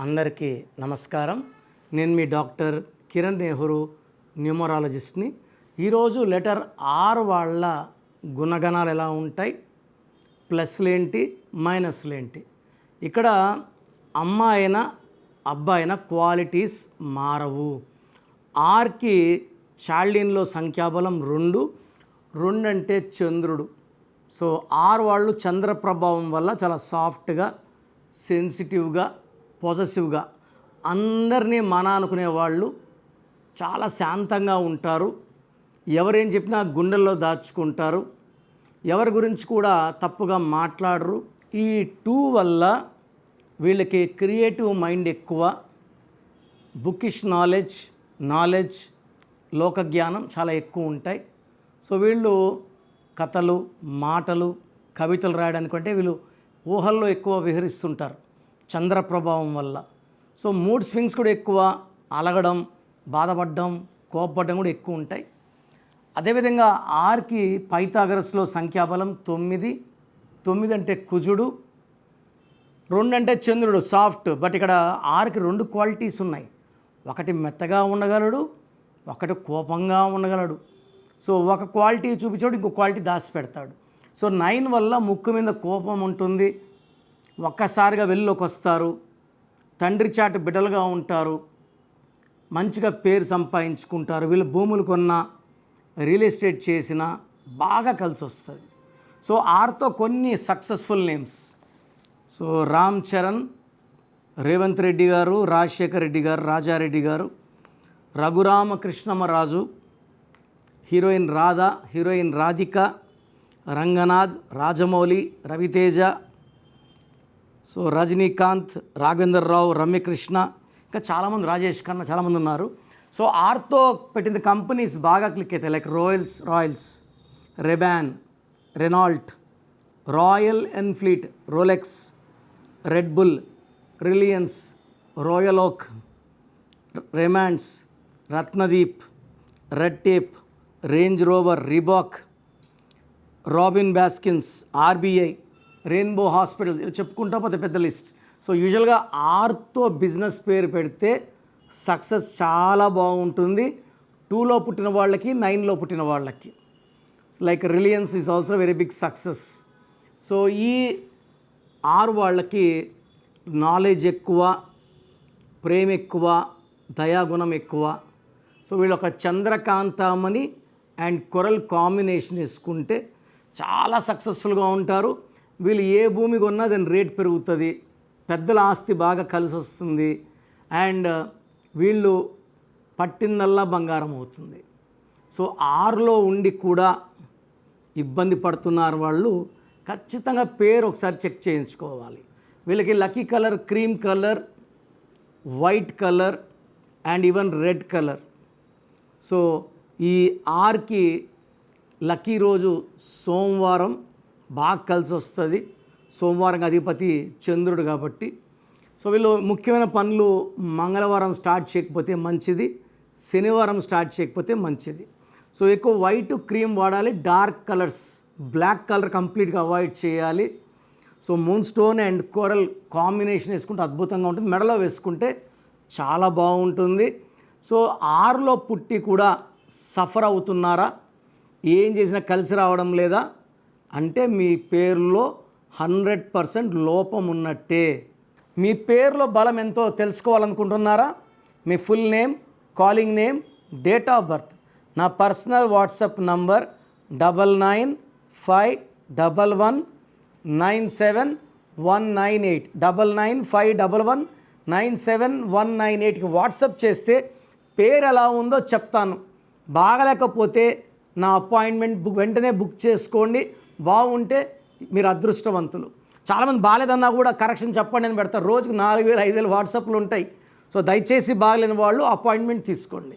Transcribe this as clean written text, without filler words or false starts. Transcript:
అందరికీ నమస్కారం. నేను మీ డాక్టర్ కిరణ్ నెహ్రూ, న్యూమరాలజిస్ట్ని. ఈరోజు లెటర్ ఆర్ వాళ్ళ గుణగణాలు ఎలా ఉంటాయి, ప్లస్లేంటి మైనస్లేంటి. ఇక్కడ అమ్మాయినా అబ్బాయినా క్వాలిటీస్ మారవు. ఆర్కి చాల్డిన్లో సంఖ్యాబలం 2 అంటే చంద్రుడు. సో ఆర్ వాళ్ళు చంద్ర ప్రభావం వల్ల చాలా సాఫ్ట్గా, సెన్సిటివ్గా, పాజిటివ్గా, అందరినీ మన అనుకునే వాళ్ళు, చాలా శాంతంగా ఉంటారు. ఎవరేం చెప్పినా గుండెల్లో దాచుకుంటారు. ఎవరి గురించి కూడా తప్పుగా మాట్లాడరు. ఈ 2 వల్ల వీళ్ళకి క్రియేటివ్ మైండ్ ఎక్కువ, బుకిష్ నాలెడ్జ్, లోకజ్ఞానం చాలా ఎక్కువ ఉంటాయి. సో వీళ్ళు కథలు, మాటలు, కవితలు రాయడానికి అంటే వీళ్ళు ఊహల్లో ఎక్కువ విహరిస్తుంటారు చంద్ర ప్రభావం వల్ల. సో మూడ్ స్వింగ్స్ కూడా ఎక్కువ, అలగడం, బాధపడడం, కోపపడడం కూడా ఎక్కువ ఉంటాయి. అదేవిధంగా ఆర్కి పైథాగరస్లో సంఖ్యాబలం 9 అంటే కుజుడు, 2 అంటే చంద్రుడు సాఫ్ట్. బట్ ఇక్కడ ఆర్కి 2 క్వాలిటీస్ ఉన్నాయి. ఒకటి మెత్తగా ఉండగలడు, ఒకటి కోపంగా ఉండగలడు. సో ఒక క్వాలిటీ చూపించాడు, ఇంకో క్వాలిటీ దాచి పెడతాడు. సో 9 వల్ల ముక్కు మీద కోపం ఉంటుంది, ఒక్కసారిగా వెళ్ళలోకి వస్తారు, తండ్రి చాటు బిడ్డలుగా ఉంటారు, మంచిగా పేరు సంపాదించుకుంటారు. వీళ్ళు భూములు కొన్నా, రియల్ ఎస్టేట్ చేసినా బాగా కలిసి వస్తుంది. సో ఆర్తో కొన్ని successful names. So Ram Charan, Revanth Reddy garu, Rajasekhar Reddy garu, Rajareddy garu, Raghuramakrishnamaraju, heroine Radha, heroine Radhika, Ranganath, Rajamouli, Raviteja, so Rajinikanth, Raghavendar Rao, Ramyakrishna, ఇంకా చాలామంది, రాజేష్ ఖన్నా, చాలామంది ఉన్నారు. సో ఆర్తో పెట్టిన కంపెనీస్ బాగా క్లిక్ అవుతాయి. Like Royals, Ray Ban, Renault, Royal Enfield, Rolex, Red Bull, Reliance, Royal Oak, Raymonds, Ratnadeep, red tape, Range Rover, Reebok, Robin Baskins, RBI, Rainbow hospital, చెప్పుకుంటా పోతే పెద్ద లిస్ట్. సో యూజువల్గా ఆర్తో బిజినెస్ పేరు పెడితే సక్సెస్ చాలా బాగుంటుంది. 2లో పుట్టిన వాళ్ళకి, 9లో పుట్టిన వాళ్ళకి. Like Reliance is also very big success. So ఈ ఆరు వాళ్ళకి నాలెడ్జ్ ఎక్కువ, ప్రేమ ఎక్కువ, దయాగుణం ఎక్కువ. సో వీళ్ళు ఒక చంద్రకాంతమణి అండ్ కొరల్ కాంబినేషన్ వేసుకుంటే చాలా సక్సెస్ఫుల్గా ఉంటారు. వీళ్ళు ఏ భూమి కొన్నా దాని రేట్ పెరుగుతుంది, పెద్దల ఆస్తి బాగా కలిసి వస్తుంది, అండ్ వీళ్ళు పట్టిందల్లా బంగారం అవుతుంది. సో 6లో ఉండి కూడా ఇబ్బంది పడుతున్నారు వాళ్ళు. ఖచ్చితంగా పేరు ఒకసారి చెక్ చేయించుకోవాలి. వీళ్ళకి lucky colour cream colour, white colour and even red colour. So ఈ ఆర్కి లక్కీ రోజు సోమవారం బాగా కలిసి వస్తుంది. సోమవారం అధిపతి చంద్రుడు కాబట్టి. సో వీళ్ళు ముఖ్యమైన పనులు మంగళవారం స్టార్ట్ చేయకపోతే మంచిది, శనివారం స్టార్ట్ చేయకపోతే మంచిది. సో ఎక్కువ వైట్, క్రీమ్ వాడాలి. డార్క్ కలర్స్, బ్లాక్ కలర్ కంప్లీట్గా అవాయిడ్ చేయాలి. So moon stone and coral combination వేసుకుంటే అద్భుతంగా ఉంటుంది. మెడలో వేసుకుంటే చాలా బాగుంటుంది. సో 6లో పుట్టి కూడా సఫర్ అవుతున్నారా, ఏం చేసినా కలిసి రావడం లేదా అంటే మీ పేరులో 100% లోపం ఉన్నట్టే. మీ పేరులో బలం ఎంతో తెలుసుకోవాలనుకుంటున్నారా? మీ full name, calling name, date of birth, నా పర్సనల్ వాట్సాప్ నంబర్ 9951197198 9951197198కి వాట్సాప్ చేస్తే పేరు ఎలా ఉందో చెప్తాను. బాగలేకపోతే నా అపాయింట్మెంట్ వెంటనే బుక్ చేసుకోండి. బాగుంటే మీరు అదృష్టవంతులు. చాలామంది బాగాలేదన్నా కూడా కరెక్షన్ చెప్పండి అని పెడతారు. రోజుకు 4000 5000 వాట్సాప్లు ఉంటాయి. సో దయచేసి బాగలేని వాళ్ళు అపాయింట్మెంట్ తీసుకోండి.